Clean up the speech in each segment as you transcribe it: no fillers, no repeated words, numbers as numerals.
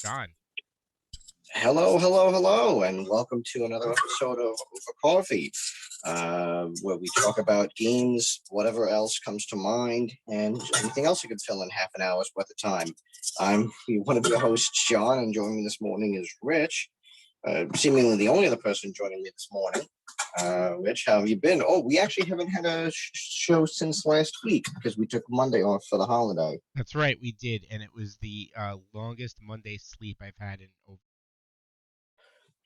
John. Hello, hello, hello, and welcome to another episode of Over Coffee, where we talk about games, whatever else comes to mind, and anything else you could fill in half an hour's worth of time. I'm one of your hosts, John, and joining me this morning is Rich, seemingly the only other person joining me this morning. Rich, how have you been? Oh, we actually haven't had a show since last week because we took Monday off for the holiday. That's right, we did, and it was the longest Monday sleep I've had in over.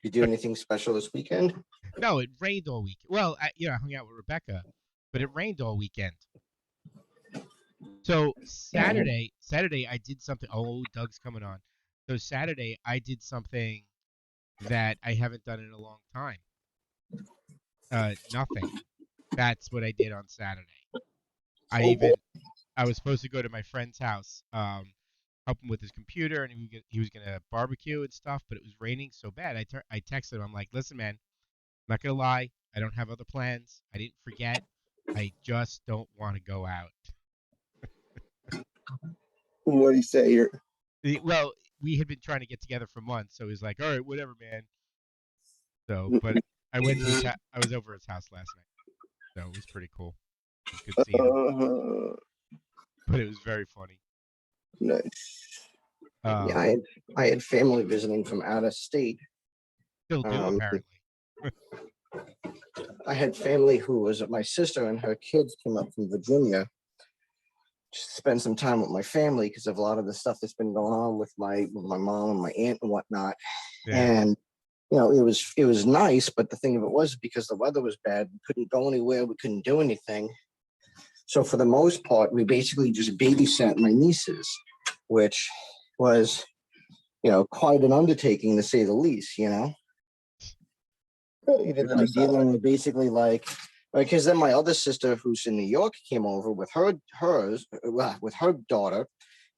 You do anything special this weekend? No, it rained all week. Well, I hung out with Rebecca, but it rained all weekend. So Saturday I did something. Oh, Doug's coming on. So Saturday I did something that I haven't done in a long time. Nothing. That's what I did on Saturday. I Oh, boy. even I was supposed to go to my friend's house, help him with his computer, and he was gonna barbecue and stuff, but it was raining so bad. I texted him. I'm like, listen, man, I'm not gonna lie. I don't have other plans. I didn't forget. I just don't want to go out. What do you say? Well, we had been trying to get together for months, so he's like, all right, whatever, man. So, but I went to his. I was over his house last night, so it was pretty cool. It was good seeing him, but it was very funny. Nice. Yeah, Um, I had family visiting from out of state. Still do Um, apparently. I had family who was my sister and her kids came up from Virginia just to spend some time with my family because of a lot of the stuff that's been going on with my mom and my aunt and whatnot. Yeah. And it was nice, but the thing of it was because the weather was bad, we couldn't go anywhere, we couldn't do anything. So for the most part, we basically just babysat my nieces, which was quite an undertaking to say the least. Dealing with basically like because then my other sister who's in New York came over with her daughter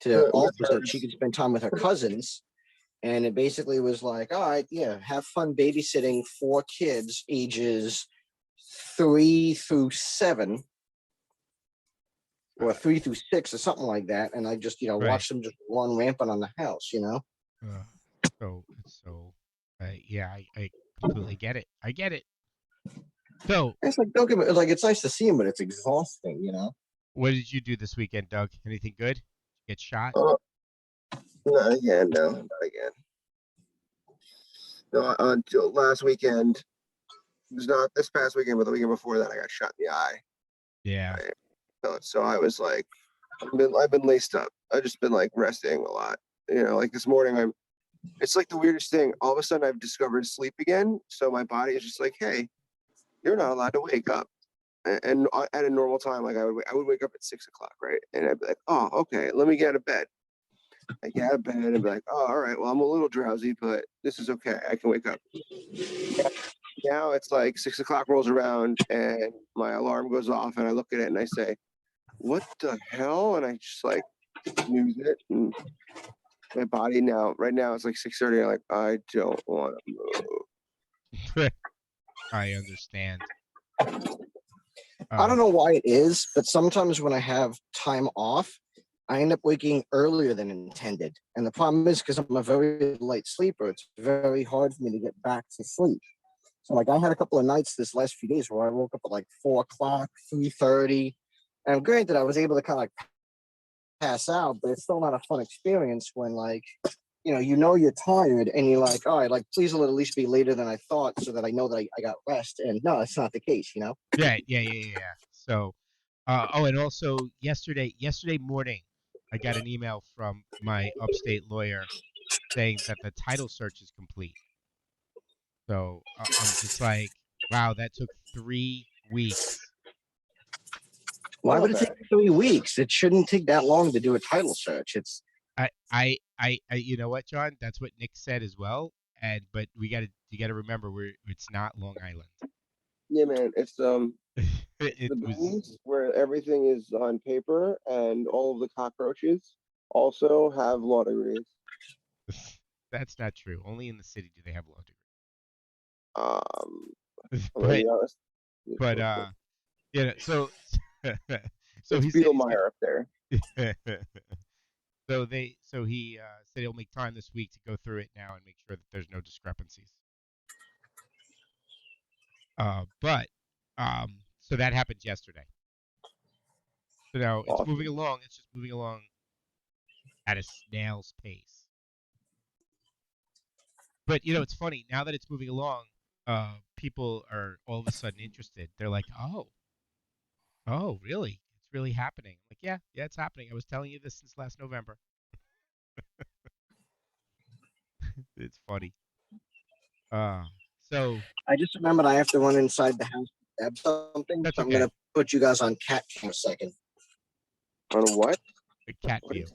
to also so that she could spend time with her cousins. And it basically was like, all right, yeah, have fun babysitting 4 kids ages 3 through 7 or 3 through 6 or something like that. And I just, Right. watched them just run rampant on the house. Uh, so, yeah, I completely get it. I get it. So, It's like, don't give it, like, it's nice to see them, but it's exhausting. what did you do this weekend, Doug? Anything good? Get shot? Not again, no, not again. No, until last weekend. It was not this past weekend, but the weekend before that, I got shot in the eye. Yeah. So I was like, I've been laced up. I've just been like resting a lot. Like this morning, it's like the weirdest thing. All of a sudden, I've discovered sleep again. So my body is just like, hey, you're not allowed to wake up. And at a normal time, like I would wake up at 6 o'clock, right? And I'd be like, oh, okay, let me get out of bed. I get out of bed and be like, oh, all right, well, I'm a little drowsy, but this is okay. I can wake up. Now it's like 6 o'clock rolls around and my alarm goes off and I look at it and I say, what the hell? And I just like snooze it. And my body right now it's like 6:30. I'm like, I don't want to move. I understand. I don't know why it is, but sometimes when I have time off, I end up waking earlier than intended. And the problem is because I'm a very light sleeper, it's very hard for me to get back to sleep. So like I had a couple of nights this last few days where I woke up at like 4 o'clock, 3:30. And granted, I was able to kind of like pass out, but it's still not a fun experience when like, you're tired and you're like, all right, like please let it at least be later than I thought so that I know that I got rest. And no, it's not the case. Yeah. So, and also yesterday morning, I got an email from my upstate lawyer saying that the title search is complete. So I'm just like, wow, that took 3 weeks. Why would it take 3 weeks? It shouldn't take that long to do a title search. You know what, John? That's what Nick said as well. But you gotta remember, it's not Long Island. Yeah, man, it's It the was. beans where everything is on paper and all of the cockroaches also have law degrees. That's not true. Only in the city do they have law Um, degrees. I'm gonna be honest. but so It's he said he's Beetlemeyer up there. gonna So he said he'll make time this week to go through it now and make sure that there's no discrepancies. But so that happened yesterday. So now it's moving Awesome. along. It's just moving along at a snail's pace. But it's funny now that it's moving along. People are all of a sudden interested. They're like, oh, really? It's really happening. Like, yeah, it's happening. I was telling you this since last November. It's funny. Uh, so I just remembered I have to run inside the house to grab something, that's so I'm gonna okay. put you guys on cat for a second. On what? A cat view.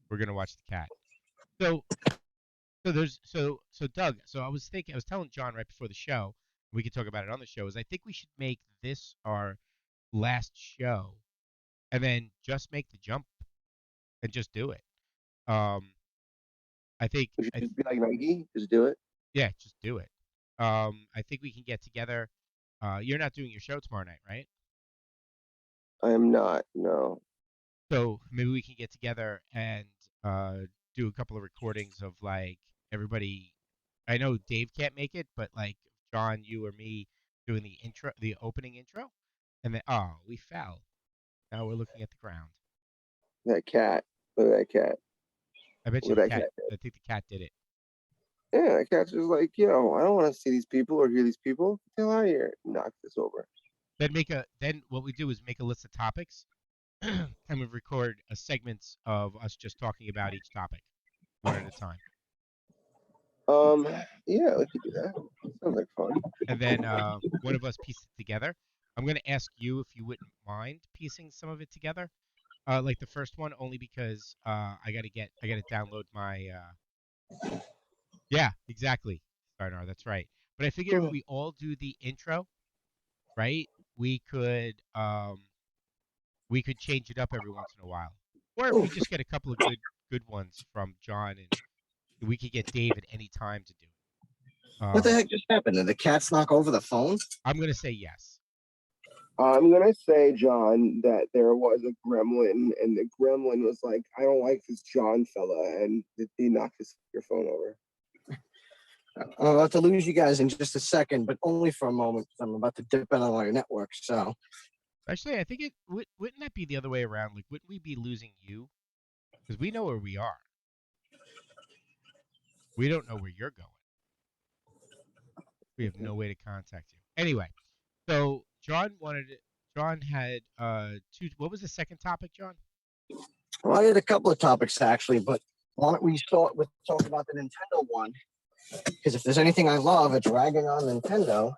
We're gonna watch the cat. So Doug. So I was telling John right before the show. We could talk about it on the show. Is I think we should make this our last show, and then just make the jump and just do it. Um, I think We should just be like Nike. Just do it. yeah, just do it. I think we can get together. You're not doing your show tomorrow night, right? I am not. No. So maybe we can get together and do a couple of recordings of like everybody. I know Dave can't make it, but like John, you or me doing the opening intro, and then we fell. Now we're looking at the ground. That cat. Look at that cat. I bet you Look the at that cat. cat. I think the cat did it. Yeah, that cat's just like, yo, I don't want to see these people or hear these people. Get the hell out of here. Knock this over. Then what we do is make a list of topics, and we record a segments of us just talking about each topic, one at a time. Yeah, we could do that. Sounds like fun. And then one of us piece it together. I'm going to ask you if you wouldn't mind piecing some of it together, like the first one, only because I got to download my. Yeah, exactly, Starnar. That's right. But I figure if we all do the intro, right, we could um, we could change it up every once in a while, or if we just get a couple of good ones from John, and we could get Dave at any time to do it. What the heck just happened? Did the cats knock over the phone? I'm going to say yes. I'm gonna say, John, that there was a gremlin, and the gremlin was like, "I don't like this John fella," and he knocked your phone over. I'm about to lose you guys in just a second, but only for a moment because I'm about to dip in on my network. So Actually, I think wouldn't that be the other way around? Like, wouldn't we be losing you? Because we know where we are. We don't know where you're going. We have no way to contact you. Anyway, so John had two. What was the second topic, John? well, I had a couple of topics actually, but why don't we start with talk about the Nintendo one? Because if there's anything I love, it's ragging on Nintendo.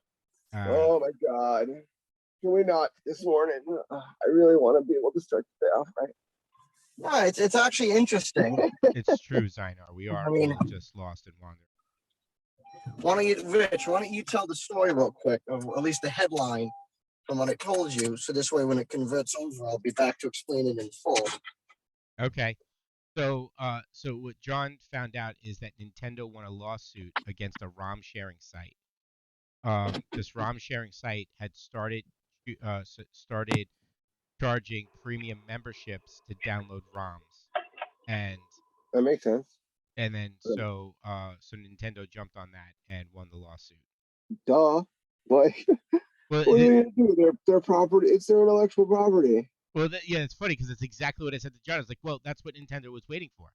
Oh my God. Can we not this morning? I really want to be able to start the day off right. No, it's actually interesting. It's true, Zynar. We are all just lost and wandering. Rich, why don't you tell the story real quick, or at least the headline from what I told you, so this way when it converts over, I'll be back to explain it in full. Okay. So what John found out is that Nintendo won a lawsuit against a ROM sharing site. This ROM sharing site had started charging premium memberships to download ROMs, and That makes sense. and then so Nintendo jumped on that and won the lawsuit. Duh. Like, Well, what are they gonna do? Their property. It's their intellectual property. well, yeah, it's funny because it's exactly what I said to John. I was like, well, that's what Nintendo was waiting for.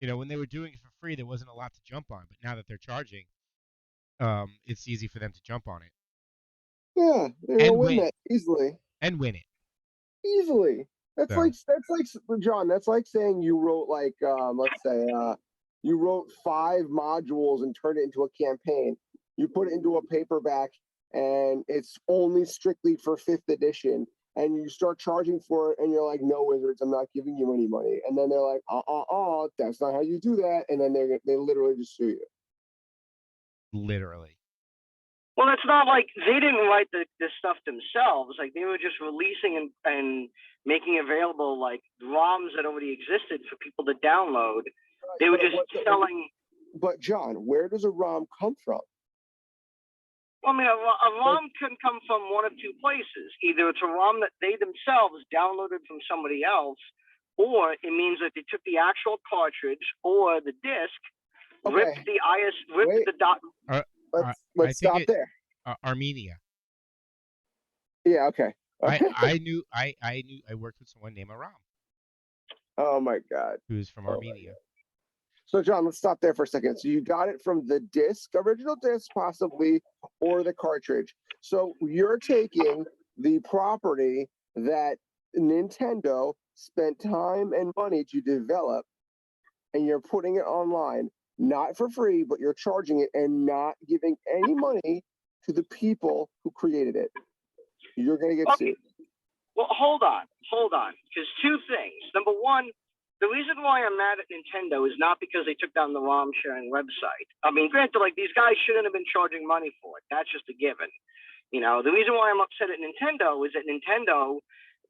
When they were doing it for free, there wasn't a lot to jump on, but now that they're charging, it's easy for them to jump on it Yeah, they're gonna and win win that easily. it. Easily. That's So like John. That's like saying you wrote like let's say you wrote 5 modules and turned it into a campaign. You put it into a paperback and it's only strictly for 5th edition. And you start charging for it, and you're like, "No, Wizards, I'm not giving you any money." And then they're like, that's not how you do that." And then they literally just sue you. literally, Well, it's not like they didn't write the stuff themselves. Like they were just releasing and making available like ROMs that already existed for people to download. They were just selling. But John, where does a ROM come from? Well, I mean, a ROM can come from one of two places. Either it's a ROM that they themselves downloaded from somebody else, or it means that they took the actual cartridge or the disc, ripped Okay. the IS, ripped Wait. the dot. Let's I think stop there. Armenia. Yeah. Okay. I knew I worked with someone named Aram Oh my God. who's from Oh my Armenia. God. So John, let's stop there for a second. So you got it from the disc, original disc, possibly, or the cartridge. So you're taking the property that Nintendo spent time and money to develop, and you're putting it online, not for free, but you're charging it and not giving any money to the people who created it. You're gonna get Okay. sued. Well, hold on. Because two things. Number one, the reason why I'm mad at Nintendo is not because they took down the ROM sharing website. I mean, granted, like these guys shouldn't have been charging money for it. That's just a given. You know, the reason why I'm upset at Nintendo is that Nintendo,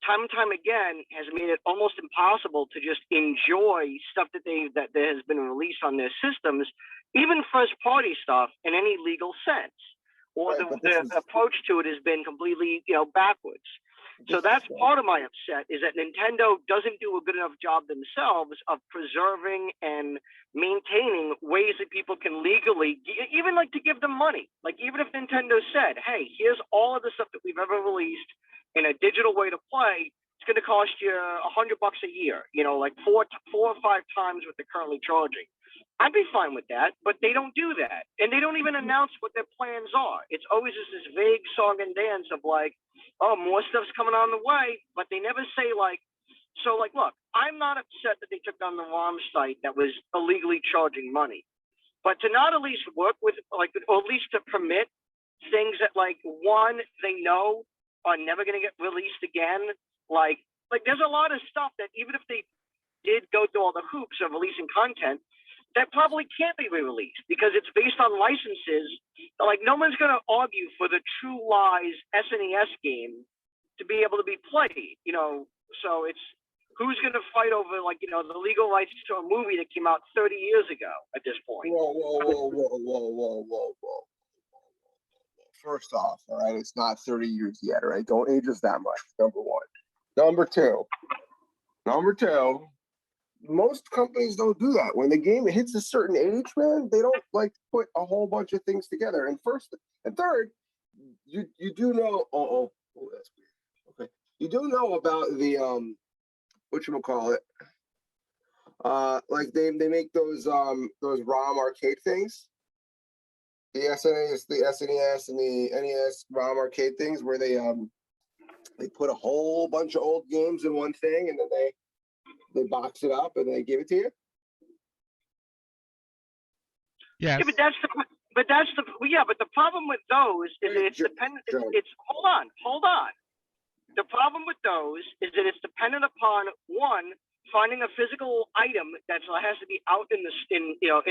time and time again, has made it almost impossible to just enjoy stuff that has been released on their systems, even first party stuff, in any legal sense. Or Right, the approach to it has been completely, backwards. So that's part of my upset, is that Nintendo doesn't do a good enough job themselves of preserving and maintaining ways that people can legally, even like to give them money. Like even if Nintendo said, hey, here's all of the stuff that we've ever released in a digital way to play, it's going to cost you $100 a year, like four or five times what they're currently charging. I'd be fine with that, but they don't do that. And they don't even announce what their plans are. It's always just this vague song and dance of like, oh, more stuff's coming on the way, but they never say like, so like, look, I'm not upset that they took down the ROM site that was illegally charging money, but to not at least work with, like, or at least to permit things that like, one, they know are never going to get released again. Like there's a lot of stuff that even if they did go through all the hoops of releasing content, that probably can't be re-released because it's based on licenses. Like no one's going to argue for the True Lies SNES game to be able to be played, So it's who's going to fight over the legal rights to a movie that came out 30 years ago at this point. Whoa. First off, all right, it's not 30 years yet, all right? Don't age us that much, number one. Number two, most companies don't do that. When the game hits a certain age, man, they don't like to put a whole bunch of things together. And first and third, you do know. Oh, that's weird. Okay, you do know about the whatchamacallit. Like they make those ROM arcade things. The SNES, and the NES ROM arcade things where they put a whole bunch of old games in one thing and then they box it up and they give it to you. Yes. Yeah, but the problem with those is that it's dependent. It's hold on. The problem with those is that it's dependent upon one, finding a physical item that has to be out in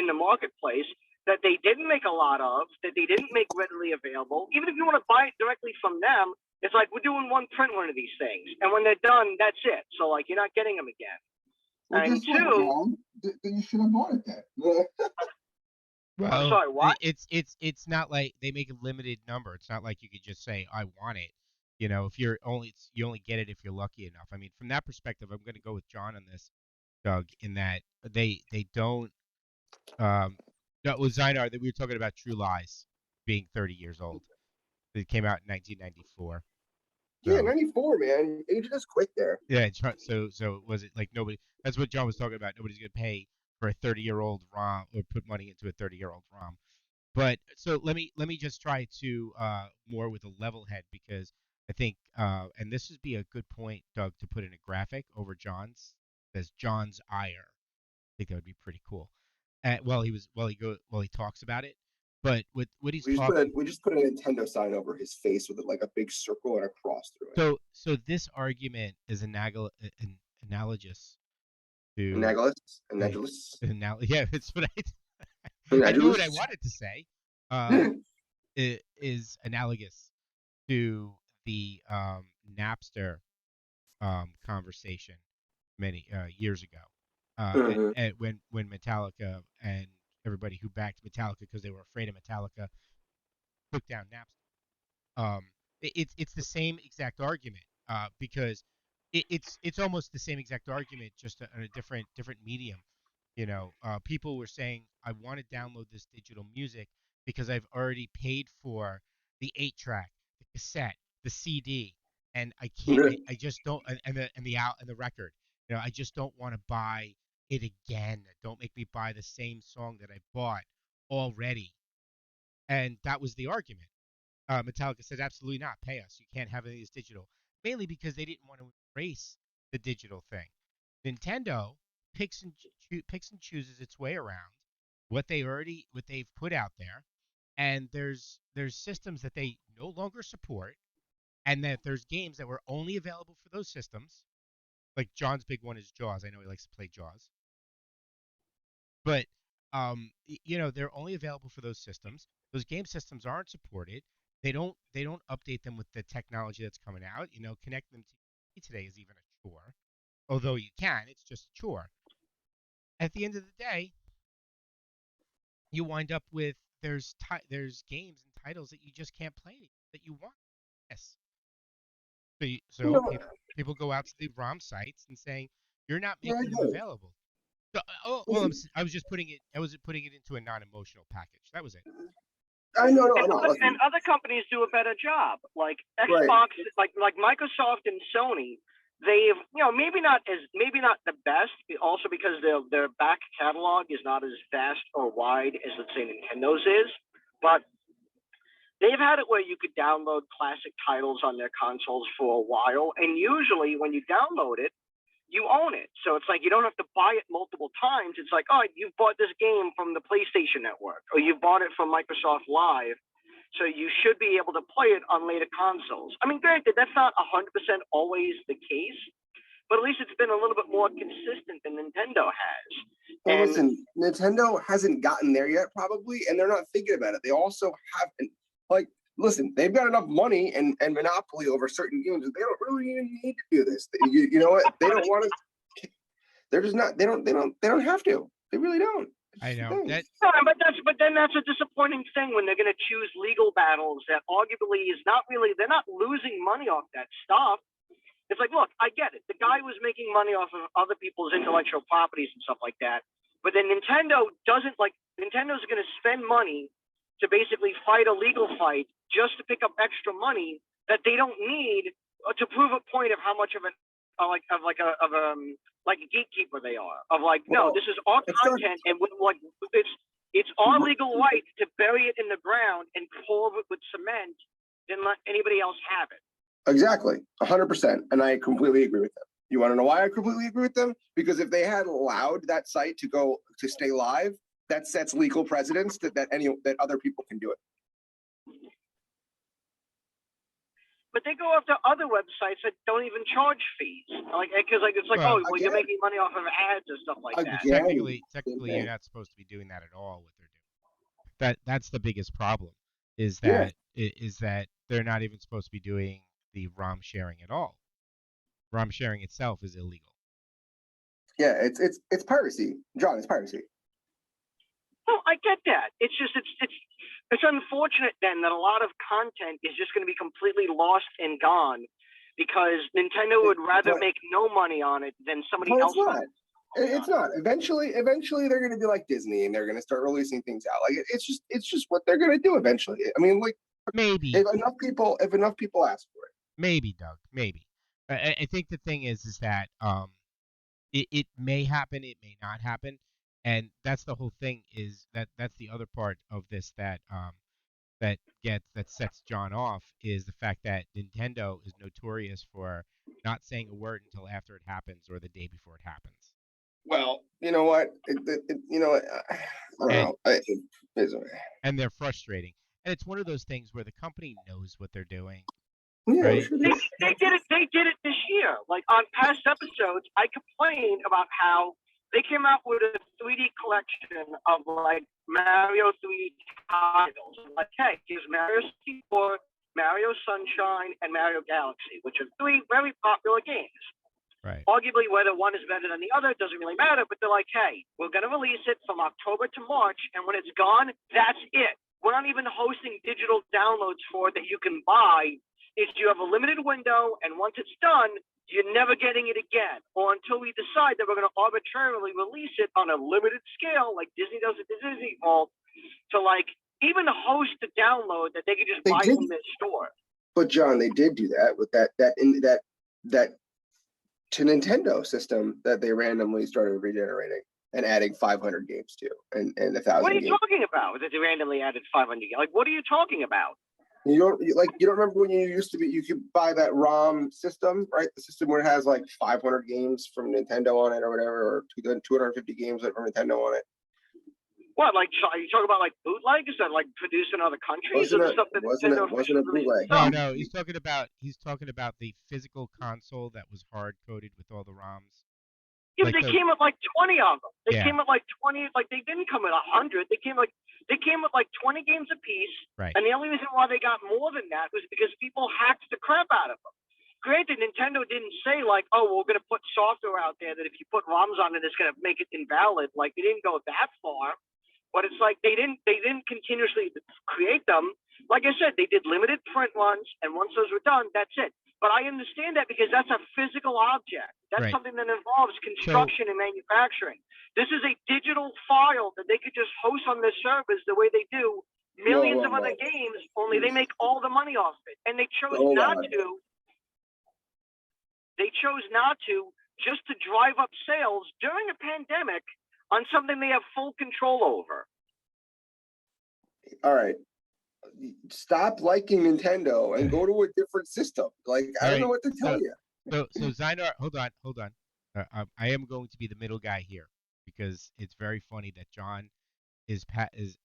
the marketplace that they didn't make a lot of, that they didn't make readily available. Even if you want to buy it directly from them, it's like we're doing one of these things, and when they're done, that's it. So like you're not getting them again. Well, and two, you should have bought it then. Well, I'm sorry, what? It's not like they make a limited number. It's not like you could just say I want it. If you only get it if you're lucky enough. I mean, from that perspective, I'm going to go with John on this, Doug, in that they don't. No, with Zynar, that we were talking about True Lies being 30 years old. It came out in 1994. Yeah, 94, man. Age just quick there. Yeah, so was it like nobody? That's what John was talking about. Nobody's gonna pay for a 30-year-old ROM or put money into a 30-year-old ROM. But so let me just try to more with a level head because I think and this would be a good point, Doug, to put in a graphic over John's. Says John's ire. I think that would be pretty cool. While he talks about it, but what he's talking. We just put a Nintendo sign over his face with like a big circle and a cross through it. So this argument is analogous to Analogous. Yeah, it's what I knew what I wanted to say. It is analogous to the Napster conversation many years ago, and when Metallica and everybody who backed Metallica because they were afraid of Metallica took down Napster. It's the same exact argument because it's almost the same exact argument, just on a different medium. People were saying, I want to download this digital music because I've already paid for the 8-track, the cassette, the CD, and I can't. I just don't. And the record. I just don't want to buy it again. Don't make me buy the same song that I bought already. And that was the argument. Metallica said, absolutely not. Pay us. You can't have any of this digital. Mainly because they didn't want to embrace the digital thing. Nintendo picks and chooses its way around what they've put out there, and there's systems that they no longer support, and that there's games that were only available for those systems. Like John's big one is Jaws. I know he likes to play Jaws, but they're only available for those systems. Those game systems aren't supported. They don't update them with the technology that's coming out. Connecting them to today is even a chore. Although you can, it's just a chore. At the end of the day, you wind up with there's games and titles that you just can't play that you want. Yes. So people go out to the ROM sites and saying you're not making them available. So, I was just putting it. I was putting it into a non-emotional package. That was it. I know, And other companies do a better job, like Xbox, like Microsoft and Sony. They've, maybe not the best, also because their back catalog is not as vast or wide as, let's say, Nintendo's is, but they've had it where you could download classic titles on their consoles for a while, and usually when you download it, you own it. So it's like you don't have to buy it multiple times. It's like, oh, you bought this game from the PlayStation Network, or you bought it from Microsoft Live, so you should be able to play it on later consoles. I mean, granted, that's not 100% always the case, but at least it's been a little bit more consistent than Nintendo has. Well, listen, Nintendo hasn't gotten there yet, probably, and they're not thinking about it. They also haven't, listen, they've got enough money and monopoly over certain games. They don't really even need to do this. You know what? They don't want to. They're just not. They don't have to. They really don't. I know that. No, but then that's a disappointing thing when they're going to choose legal battles that arguably is not really. They're not losing money off that stuff. It's like, look, I get it. The guy was making money off of other people's intellectual properties and stuff like that. But then Nintendo doesn't like. Nintendo's going to spend money to basically fight a legal fight just to pick up extra money that they don't need to prove a point of how much of a gatekeeper they are. No, this is our content, and it's our legal right to bury it in the ground and pour it with cement, then let anybody else have it. Exactly, 100%, and I completely agree with them. You want to know why I completely agree with them? Because if they had allowed that site to stay live, that sets legal precedents that other people can do it. But they go after other websites that don't even charge fees, you're making money off of ads or stuff like that. Technically, you're not supposed to be doing that at all. What they're doing. That's the biggest problem. Is that they're not even supposed to be doing the ROM sharing at all. ROM sharing itself is illegal. Yeah, it's piracy, John. It's piracy. No, I get that. It's just it's unfortunate then that a lot of content is just going to be completely lost and gone because Nintendo would rather make no money on it than somebody else. It's not. Eventually they're going to be like Disney and they're going to start releasing things out. Like it's just what they're going to do eventually. I mean, like maybe if enough people ask for it. Maybe, Doug. Maybe. I think the thing is that it may happen, it may not happen. And that's the whole thing is that's the other part of this that sets John off is the fact that Nintendo is notorious for not saying a word until after it happens or the day before it happens. Well, you know what? I don't know. And they're frustrating. And it's one of those things where the company knows what they're doing. Yeah, right? Sure they did it this year. Like on past episodes, I complained about how they came out with a 3D collection of like Mario 3D titles. Like, hey, here's Mario 64, Mario Sunshine, and Mario Galaxy, which are 3 very popular games. Right. Arguably, whether one is better than the other doesn't really matter, but they're like, hey, we're going to release it from October to March, and when it's gone, that's it. We're not even hosting digital downloads for it that you can buy. If you have a limited window, and once it's done, you're never getting it again, or until we decide that we're going to arbitrarily release it on a limited scale, like Disney does at the Disney Vault, to like even host a download that they can just They buy did. from their store. But John, they did do that with that to Nintendo system that they randomly started regenerating and adding 500 games to, and 1,000 What are you games. talking about? That they randomly added 500? Like, what are you talking about? You don't remember when you used to be, you could buy that ROM system, right? The system where it has like 500 games from Nintendo on it or whatever, or 250 games from Nintendo on it. What, like, are you talking about like bootlegs that like produced in other countries, or the stuff that Nintendo Wasn't a bootleg. No, he's talking about the physical console that was hard coded with all the ROMs. Yeah, but they came with like 20 of them. They Yeah. came with like 20. Like they didn't come with 100. They came with like 20 games apiece. Right. And the only reason why they got more than that was because people hacked the crap out of them. Granted, Nintendo didn't say like, oh, we're going to put software out there that if you put ROMs on it, it's going to make it invalid. Like they didn't go that far. But it's like they didn't continuously create them. Like I said, they did limited print runs, and once those were done, that's it. But I understand that because that's a physical object. That's Right. something that involves construction and manufacturing. This is a digital file that they could just host on their servers the way they do millions of other games, only they make all the money off it. And they chose not to. They chose not to, just to drive up sales during a pandemic on something they have full control over. All right. Stop liking Nintendo and go to a different system. Like, I don't know what to tell you. So Zynar, hold on. I am going to be the middle guy here because it's very funny that John is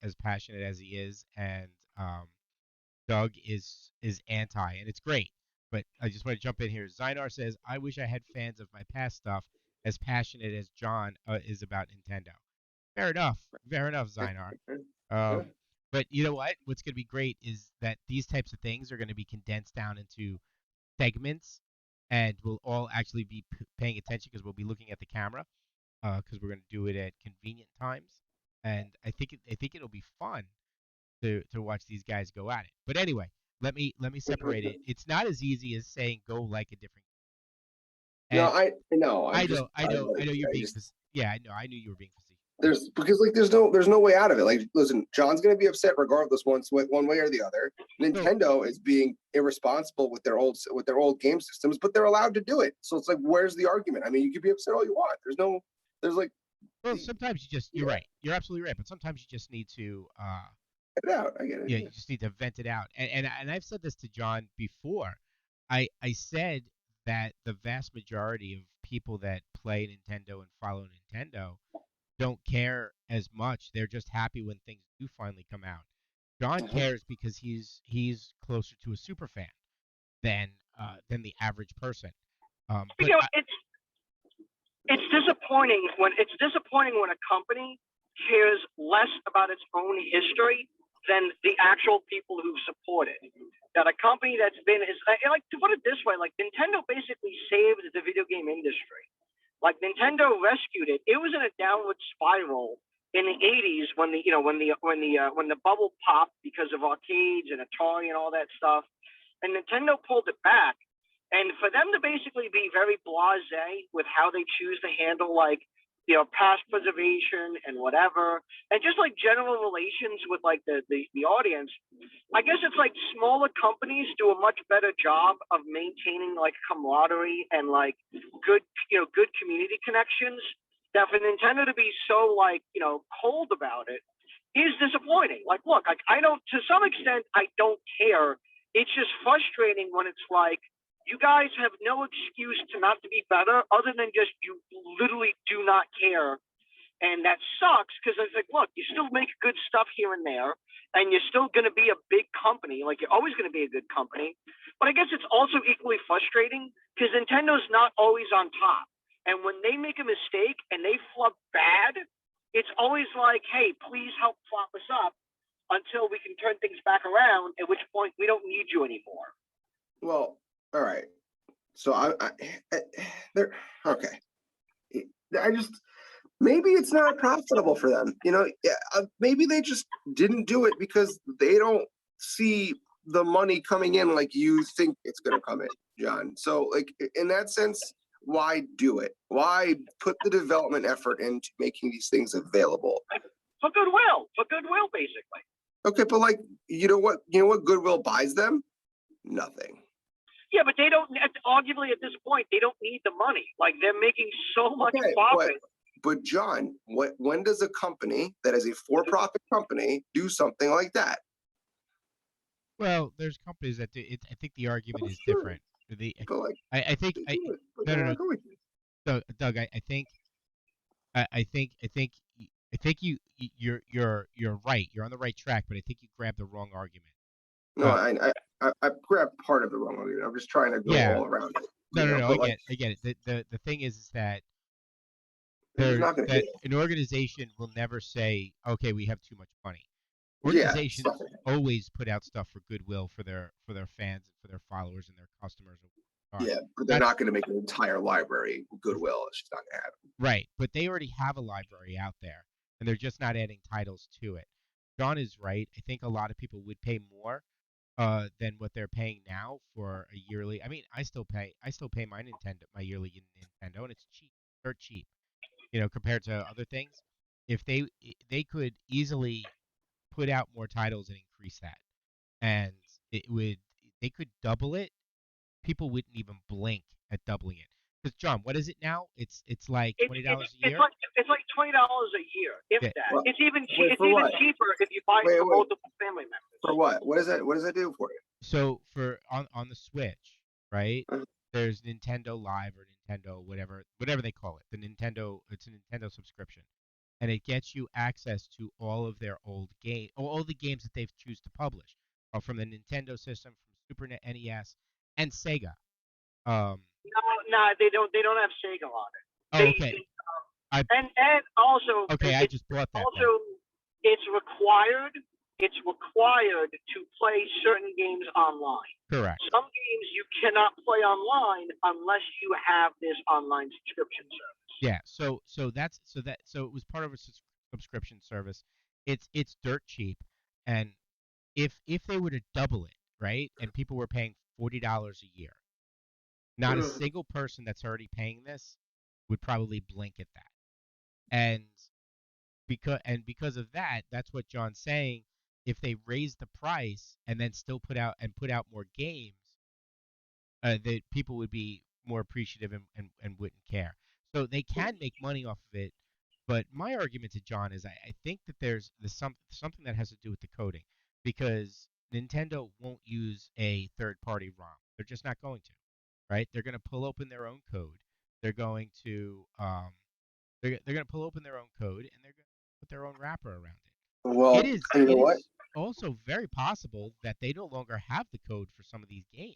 as passionate as he is, and Doug is anti, and it's great. But I just want to jump in here. Zynar says, "I wish I had fans of my past stuff as passionate as John is about Nintendo." Fair enough, Zynar. But you know what? What's going to be great is that these types of things are going to be condensed down into segments, and we'll all actually be paying attention because we'll be looking at the camera because we're going to do it at convenient times, and I think it'll be fun to watch these guys go at it. But anyway, let me separate it. It's not as easy as saying go like a different. And I know you're being. Yeah, I know. I knew you were being facetious. There's no way out of it. Like, listen, John's gonna be upset regardless one way or the other. Nintendo is being irresponsible with their old game systems, but they're allowed to do it. So it's like, where's the argument? I mean, you could be upset all you want. Well, sometimes you're right. You're absolutely right. But sometimes you just need to get it out. I get it. Yeah, you just need to vent it out. And I've said this to John before. I said that the vast majority of people that play Nintendo and follow Nintendo don't care as much. They're just happy when things do finally come out. John cares because he's closer to a super fan than the average person. But it's disappointing when a company cares less about its own history than the actual people who support it. That a company that's been like, to put it this way, like Nintendo basically saved the video game industry. Like Nintendo rescued it. It was in a downward spiral in the 80s when the bubble popped because of arcades and Atari and all that stuff, and Nintendo pulled it back. And for them to basically be very blasé with how they choose to handle past preservation and whatever, and just like general relations with like the audience, I guess it's like smaller companies do a much better job of maintaining like camaraderie and like good community connections. That for Nintendo to be so cold about it is disappointing. Like, look, I don't, to some extent, I don't care. It's just frustrating when it's like, you guys have no excuse to not to be better other than just you literally do not care. And that sucks because it's like, look, you still make good stuff here and there, and you're still going to be a big company. Like, you're always going to be a good company. But I guess it's also equally frustrating because Nintendo's not always on top. And when they make a mistake and they flub bad, it's always like, hey, please help flop us up until we can turn things back around, at which point we don't need you anymore. Well, all right. So they're okay. Maybe it's not profitable for them. Maybe they just didn't do it because they don't see the money coming in like you think it's going to come in, John. So, like, in that sense, why do it? Why put the development effort into making these things available? For goodwill, basically. Okay, but like, you know what Goodwill buys them? Nothing. Yeah, but they don't. Arguably, at this point, they don't need the money. Like, they're making so much profit. But John, when does a company that is a for-profit company do something like that? Well, there's companies that do it. I think the argument is Sure. different. But like, I think they do it, but no, they're no, not no, going to. Doug. I think you're right. You're on the right track, but I think you grabbed the wrong argument. No, Uh, I grabbed part of the wrong argument. I'm just trying to go yeah. all around it. No. But I get it. The thing is that they're just not going to that do it. an organization will never say, okay, we have too much money. Yeah, Organizations always put out stuff for goodwill for their fans and for their followers and their customers. yeah, but they're not going to make an entire library Goodwill. It's just not going to happen. Right, but they already have a library out there, and they're just not adding titles to it. John is right. I think a lot of people would pay more than what they're paying now for a yearly. I mean, I still pay my yearly Nintendo, and it's cheap, dirt cheap. You know, compared to other things. If they could easily put out more titles and increase that, and it would they could double it. People wouldn't even blink at doubling it. Because John, what is it now? It's like $20 a year. It's like $20 a year, if Yeah. that. Well, it's even wait, it's even cheaper if you buy it for multiple family members. For what? What does that do for you? So for on the Switch, right? Mhm. There's Nintendo Live or Nintendo whatever they call it. It's a Nintendo subscription, and it gets you access to all of their old all the games that they've choose to publish, from the Nintendo system, from Super NES, and Sega. No, they don't have Sega on it. Oh, okay. And also, okay, I just bought that. Also, it's required to play certain games online. Correct. Some games you cannot play online unless you have this online subscription service. Yeah. So it was part of a subscription service. It's dirt cheap, and if they were to double it, right, and people were paying $40 a year, not a single person that's already paying this would probably blink at that. And because of that, that's what John's saying. If they raise the price and then still put out more games, that people would be more appreciative and wouldn't care. So they can make money off of it. But my argument to John is I think that there's something that has to do with the coding, because Nintendo won't use a third party ROM. They're just not going to, right? They're going to pull open their own code. They're going to they're going to pull open their own code, and they're going to put their own wrapper around it. Well, it is also very possible that they no longer have the code for some of these games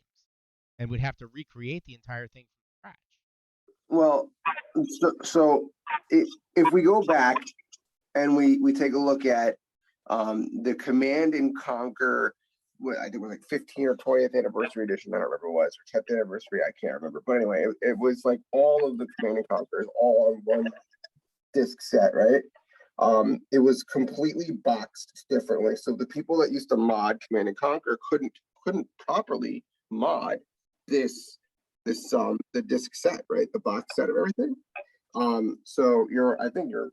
and would have to recreate the entire thing from scratch. Well, so if we go back and we take a look at the Command and Conquer, I think it was like 15th or 20th anniversary edition. I don't remember what it was, or 10th anniversary. I can't remember. But anyway, it was like all of the Command and Conquers all on one disc set, right? It was completely boxed differently. So the people that used to mod Command and Conquer couldn't properly mod this the disc set, right? The box set of everything. So I think you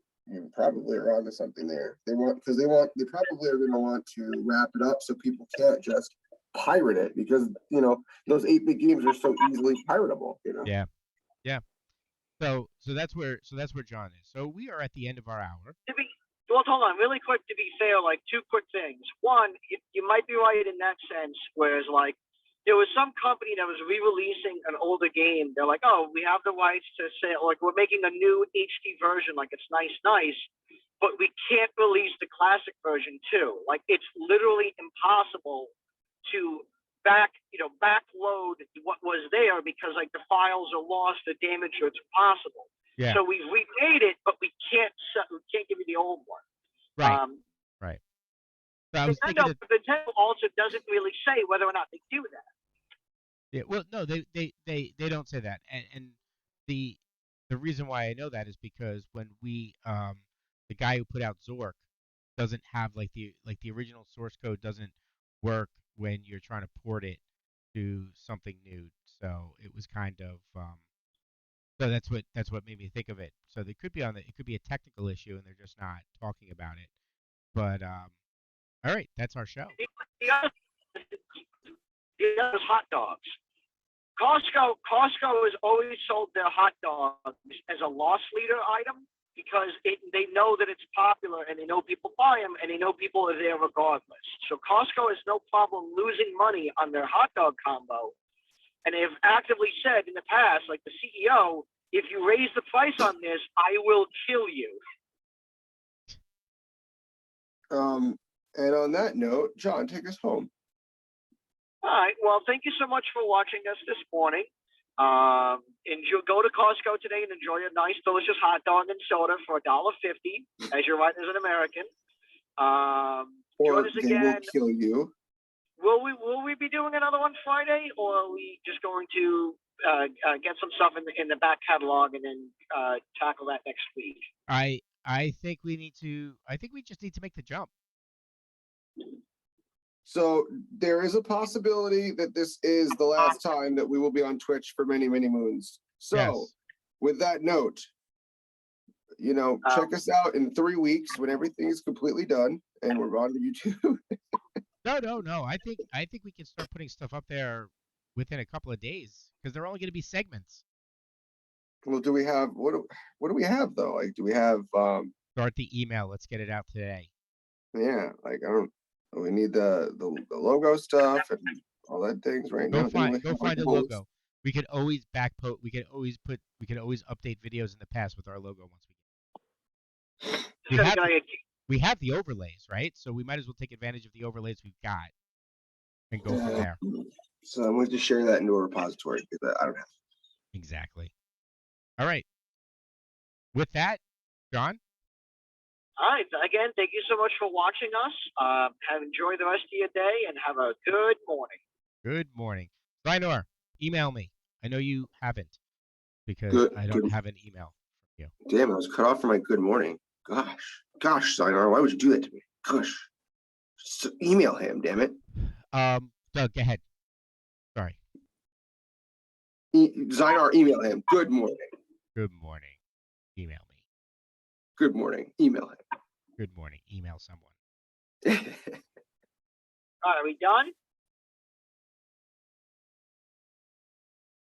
probably are onto something there. They probably are going to want to wrap it up so people can't just pirate it, because those 8-bit games are so easily piratable. Yeah. So that's where John is. So we are at the end of our hour. Well, hold on, really quick. To be fair, like, two quick things. One, you might be right in that sense, whereas like there was some company that was re-releasing an older game. They're like, oh, we have the rights to say, like, we're making a new HD version, like it's nice, but we can't release the classic version too. Like, it's literally impossible to backload what was there, because like the files are lost or damaged, or it's impossible. Yeah. So we've remade it, but we can't give you the old one. Right. Right. So I was thinking Nintendo also doesn't really say whether or not they do that. Yeah. Well, no, they don't say that, and the reason why I know that is because when the guy who put out Zork doesn't have like the original source code doesn't work when you're trying to port it to something new. So it was kind of so that's what made me think of it. So they could be on the it could be a technical issue and they're just not talking about it. But all right, that's our show. The other, the other is hot dogs. Costco has always sold their hot dogs as a loss leader item because they know that it's popular and they know people buy them and they know people are there regardless. So Costco has no problem losing money on their hot dog combo. And they've actively said in the past, like the CEO, if you raise the price on this, I will kill you. And on that note, John, take us home. All right. Well, thank you so much for watching us this morning. Go to Costco today and enjoy a nice, delicious hot dog and soda for $1.50, as you're right as an American. Or join us they will again. kill you. Will we be doing another one Friday, or are we just going to get some stuff in the back catalog and then tackle that next week? I think we just need to make the jump. So there is a possibility that this is the last time that we will be on Twitch for many, many moons. So Yes. with that note, check us out in 3 weeks when everything is completely done and we're on YouTube. No. I think we can start putting stuff up there within a couple of days because they're only going to be segments. Well, do we have what do we have though? Like, do we have Start the email. Let's get it out today. yeah, like we need the logo stuff and all that things right now. Go find a logo. We could always we could always update videos in the past with our logo once we have the overlays, right? So we might as well take advantage of the overlays we've got and go from there. So I'm going to share that into a repository because I don't have. Exactly. All right. With that, John? All right. Again, thank you so much for watching us. Have enjoyed the rest of your day and have a good morning. Good morning. Zainor, email me. I know you haven't because I don't have an email from you. Damn, I was cut off from my good morning. Gosh, Zainor, why would you do that to me? Gosh. Just email him, damn it. Doug, go ahead. Sorry. Zainor, email him. Good morning. Good morning. Email me. Good morning. Email him. Good morning. Email someone. All right, are we done?